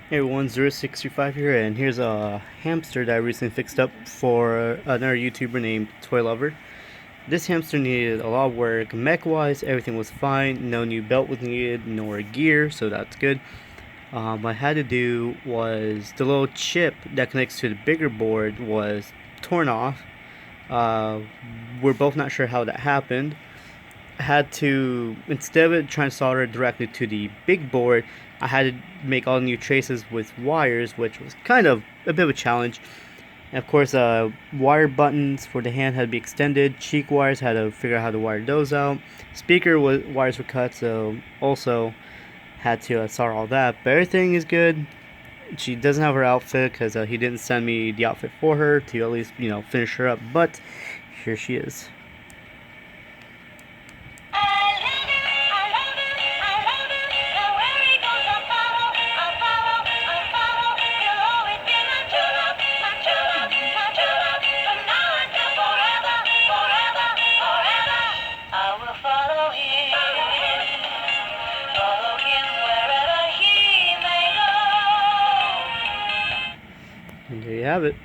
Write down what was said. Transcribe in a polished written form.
Hey everyone, 065 here, and here's a hamster that I recently fixed up for another YouTuber named ToyLover. This hamster needed a lot of work. Mech-wise, everything was fine. No new belt was needed, nor gear, so that's good. What I had to do was the little chip that connects to the bigger board was torn off. Uh, we're both not sure how that happened. Had to, instead of it trying to solder it directly to the big board, I had to make all new traces with wires, which was kind of a bit of a challenge. And of course, wire buttons for the hand had to be extended. Cheek wires, had to figure out how to wire those out. Wires were cut, so also had to solder all that. But everything is good. She doesn't have her outfit because he didn't send me the outfit for her to at least finish her up. But here she is. And there you have it.